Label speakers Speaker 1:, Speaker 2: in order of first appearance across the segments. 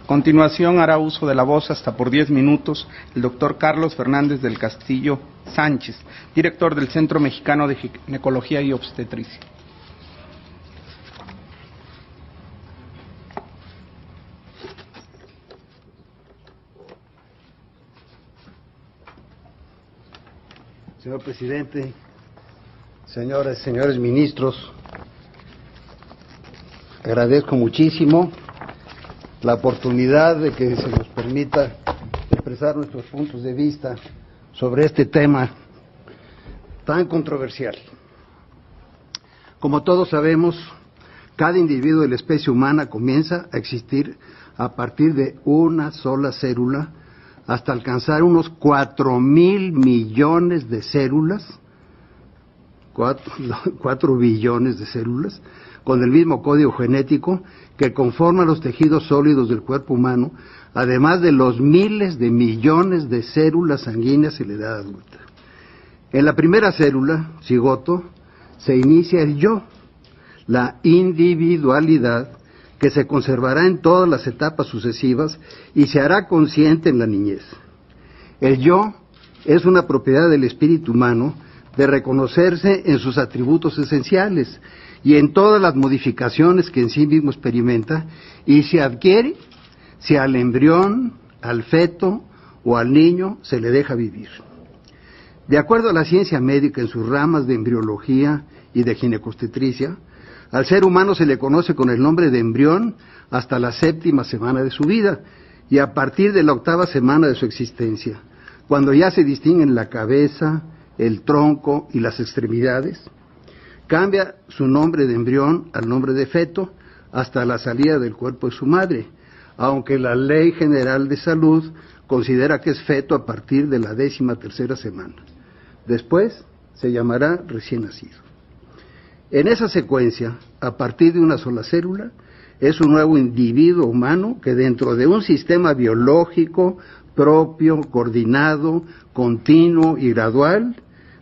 Speaker 1: A continuación hará uso de la voz hasta por 10 minutos el doctor Carlos Fernández del Castillo Sánchez, director del Centro Mexicano de Ginecología y Obstetricia.
Speaker 2: Señor presidente, señoras y señores ministros, agradezco muchísimo la oportunidad de que se nos permita expresar nuestros puntos de vista sobre este tema tan controversial. Como todos sabemos, cada individuo de la especie humana comienza a existir a partir de una sola célula hasta alcanzar unos 4.000 millones de células, 4 billones de células, con el mismo código genético que conforma los tejidos sólidos del cuerpo humano, además de los miles de millones de células sanguíneas en la edad adulta. En la primera célula, cigoto, se inicia el yo, la individualidad, que se conservará en todas las etapas sucesivas y se hará consciente en la niñez. El yo es una propiedad del espíritu humano de reconocerse en sus atributos esenciales y en todas las modificaciones que en sí mismo experimenta y se adquiere si al embrión, al feto o al niño se le deja vivir. De acuerdo a la ciencia médica en sus ramas de embriología y de ginecobstetricia, al ser humano se le conoce con el nombre de embrión hasta la 7ª semana de su vida y a partir de la 8ª semana de su existencia, cuando ya se distinguen la cabeza, el tronco y las extremidades, cambia su nombre de embrión al nombre de feto hasta la salida del cuerpo de su madre, aunque la Ley General de Salud considera que es feto a partir de la 13ª semana. Después se llamará recién nacido. En esa secuencia, a partir de una sola célula, es un nuevo individuo humano que dentro de un sistema biológico propio, coordinado, continuo y gradual,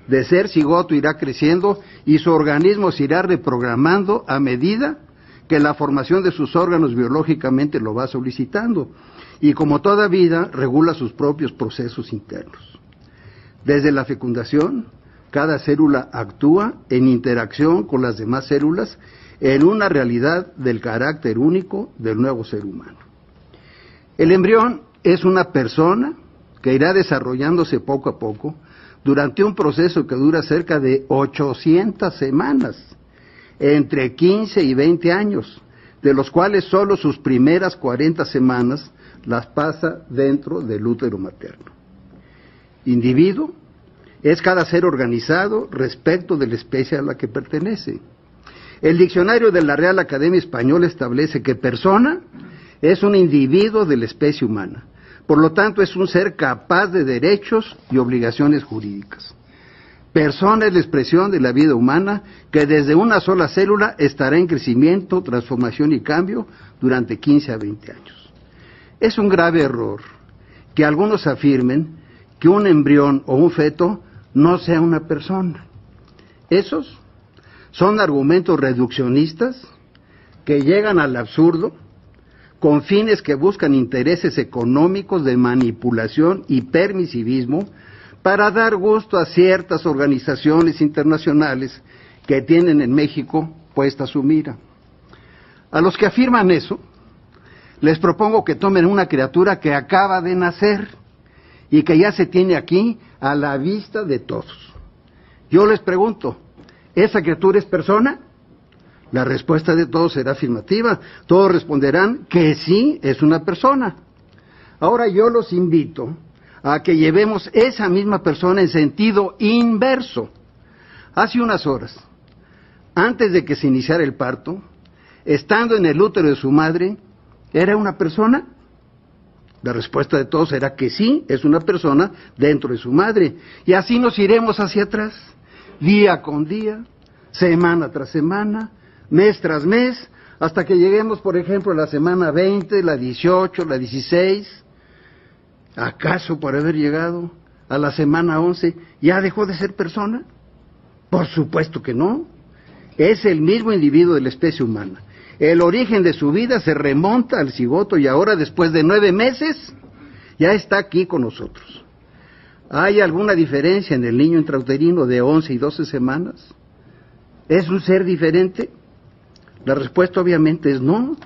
Speaker 2: de ser cigoto irá creciendo y su organismo se irá reprogramando a medida que la formación de sus órganos biológicamente lo va solicitando y como toda vida regula sus propios procesos internos. Desde la fecundación, cada célula actúa en interacción con las demás células en una realidad del carácter único del nuevo ser humano. El embrión es una persona que irá desarrollándose poco a poco durante un proceso que dura cerca de 800 semanas, entre 15 y 20 años, de los cuales solo sus primeras 40 semanas las pasa dentro del útero materno. Individuo es cada ser organizado respecto de la especie a la que pertenece. El diccionario de la Real Academia Española establece que persona es un individuo de la especie humana. Por lo tanto, es un ser capaz de derechos y obligaciones jurídicas. Persona es la expresión de la vida humana que desde una sola célula estará en crecimiento, transformación y cambio durante 15 a 20 años. Es un grave error que algunos afirmen que un embrión o un feto no sea una persona. Esos son argumentos reduccionistas que llegan al absurdo con fines que buscan intereses económicos de manipulación y permisivismo para dar gusto a ciertas organizaciones internacionales que tienen en México puesta su mira. A los que afirman eso, les propongo que tomen una criatura que acaba de nacer y que ya se tiene aquí a la vista de todos. Yo les pregunto, ¿esa criatura es persona? La respuesta de todos será afirmativa. Todos responderán que sí, es una persona. Ahora yo los invito a que llevemos esa misma persona en sentido inverso. Hace unas horas, antes de que se iniciara el parto, estando en el útero de su madre, ¿era una persona? La respuesta de todos será que sí, es una persona dentro de su madre. Y así nos iremos hacia atrás, día con día, semana tras semana, mes tras mes, hasta que lleguemos, por ejemplo, a la semana 20, la 18, la 16. ¿Acaso por haber llegado a la semana 11 ya dejó de ser persona? Por supuesto que no. Es el mismo individuo de la especie humana. El origen de su vida se remonta al cigoto y ahora, después de 9 meses, ya está aquí con nosotros. ¿Hay alguna diferencia en el niño intrauterino de 11 y 12 semanas? ¿Es un ser diferente? La respuesta obviamente es no.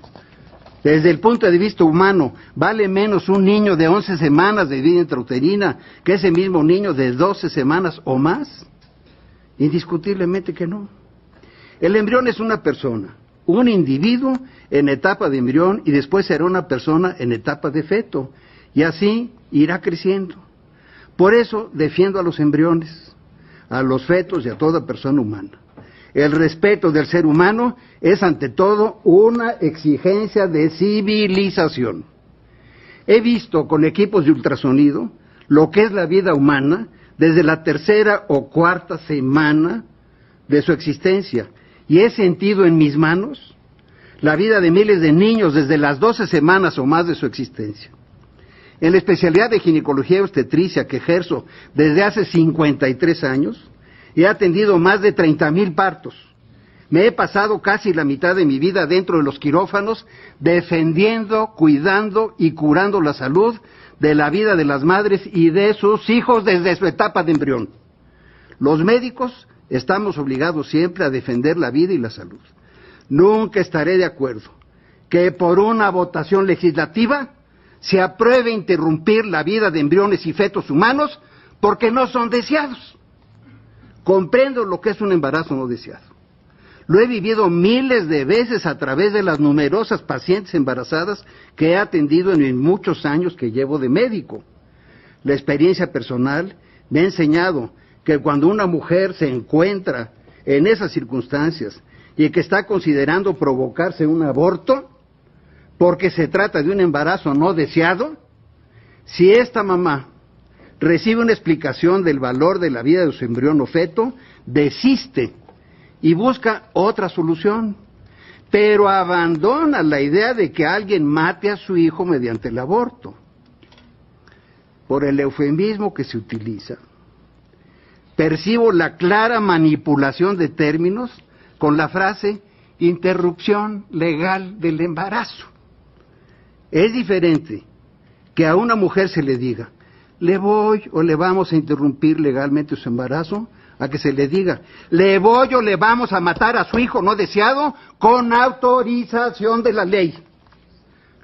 Speaker 2: Desde el punto de vista humano, ¿vale menos un niño de 11 semanas de vida intrauterina que ese mismo niño de 12 semanas o más? Indiscutiblemente que no. El embrión es una persona, un individuo en etapa de embrión y después será una persona en etapa de feto, y así irá creciendo. Por eso defiendo a los embriones, a los fetos y a toda persona humana. El respeto del ser humano es ante todo una exigencia de civilización. He visto con equipos de ultrasonido lo que es la vida humana desde la 3ª o 4ª semana de su existencia, y he sentido en mis manos la vida de miles de niños desde las 12 semanas o más de su existencia. En la especialidad de ginecología y obstetricia que ejerzo desde hace 53 años, he atendido más de 30,000 partos. Me he pasado casi la mitad de mi vida dentro de los quirófanos, defendiendo, cuidando y curando la salud de la vida de las madres y de sus hijos desde su etapa de embrión. Los médicos estamos obligados siempre a defender la vida y la salud. Nunca estaré de acuerdo que por una votación legislativa se apruebe interrumpir la vida de embriones y fetos humanos porque no son deseados. Comprendo lo que es un embarazo no deseado. Lo he vivido miles de veces a través de las numerosas pacientes embarazadas que he atendido en muchos años que llevo de médico. La experiencia personal me ha enseñado que cuando una mujer se encuentra en esas circunstancias y que está considerando provocarse un aborto, porque se trata de un embarazo no deseado, si esta mamá recibe una explicación del valor de la vida de su embrión o feto, desiste y busca otra solución, pero abandona la idea de que alguien mate a su hijo mediante el aborto. Por el eufemismo que se utiliza, percibo la clara manipulación de términos con la frase interrupción legal del embarazo. Es diferente que a una mujer se le diga, le voy o le vamos a interrumpir legalmente su embarazo, a que se le diga, le voy o le vamos a matar a su hijo no deseado con autorización de la ley.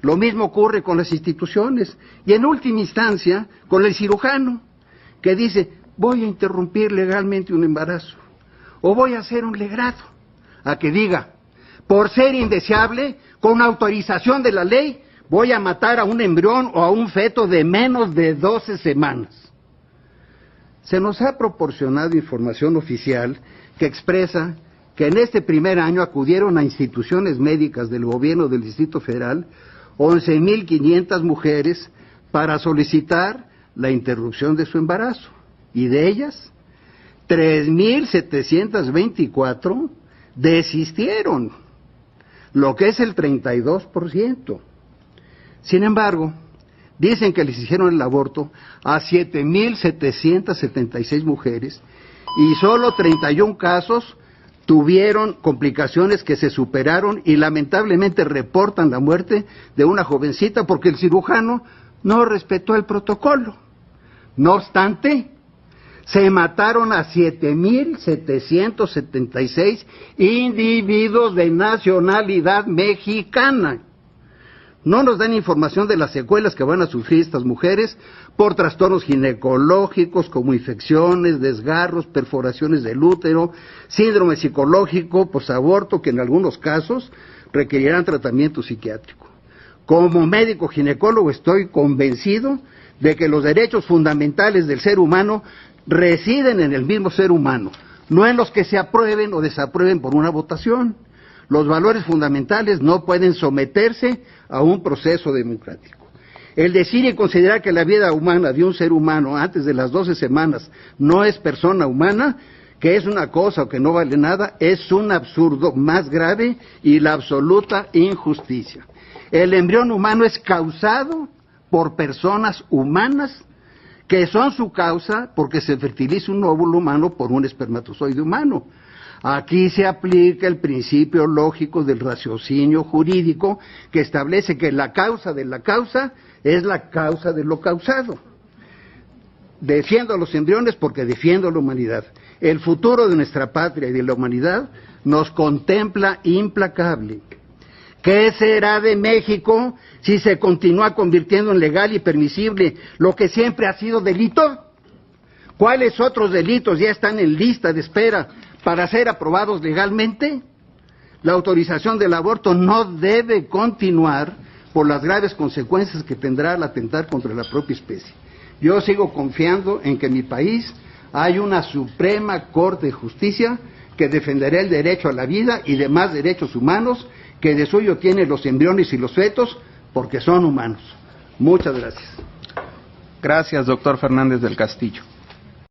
Speaker 2: Lo mismo ocurre con las instituciones y en última instancia con el cirujano, que dice, voy a interrumpir legalmente un embarazo o voy a hacer un legrado, a que diga, por ser indeseable, con autorización de la ley, voy a matar a un embrión o a un feto de menos de 12 semanas. Se nos ha proporcionado información oficial que expresa que en este primer año acudieron a instituciones médicas del gobierno del Distrito Federal 11,500 mujeres para solicitar la interrupción de su embarazo, y de ellas 3,724 desistieron, lo que es el 32%. Sin embargo, dicen que les hicieron el aborto a 7,776 mujeres y solo 31 casos tuvieron complicaciones que se superaron y lamentablemente reportan la muerte de una jovencita porque el cirujano no respetó el protocolo. No obstante, se mataron a 7,776 individuos de nacionalidad mexicana. No nos dan información de las secuelas que van a sufrir estas mujeres por trastornos ginecológicos como infecciones, desgarros, perforaciones del útero, síndrome psicológico, posaborto, que en algunos casos requerirán tratamiento psiquiátrico. Como médico ginecólogo estoy convencido de que los derechos fundamentales del ser humano residen en el mismo ser humano, no en los que se aprueben o desaprueben por una votación. Los valores fundamentales no pueden someterse a un proceso democrático. El decir y considerar que la vida humana de un ser humano antes de las 12 semanas no es persona humana, que es una cosa o que no vale nada, es un absurdo más grave y la absoluta injusticia. El embrión humano es causado por personas humanas que son su causa porque se fertiliza un óvulo humano por un espermatozoide humano. Aquí se aplica el principio lógico del raciocinio jurídico que establece que la causa de la causa es la causa de lo causado. Defiendo a los embriones porque defiendo a la humanidad. El futuro de nuestra patria y de la humanidad nos contempla implacable. ¿Qué será de México si se continúa convirtiendo en legal y permisible lo que siempre ha sido delito? ¿Cuáles otros delitos ya están en lista de espera para ser aprobados legalmente? La autorización del aborto no debe continuar por las graves consecuencias que tendrá al atentar contra la propia especie. Yo sigo confiando en que en mi país hay una Suprema Corte de Justicia que defenderá el derecho a la vida y demás derechos humanos que de suyo tienen los embriones y los fetos porque son humanos. Muchas gracias.
Speaker 1: Gracias, doctor Fernández del Castillo.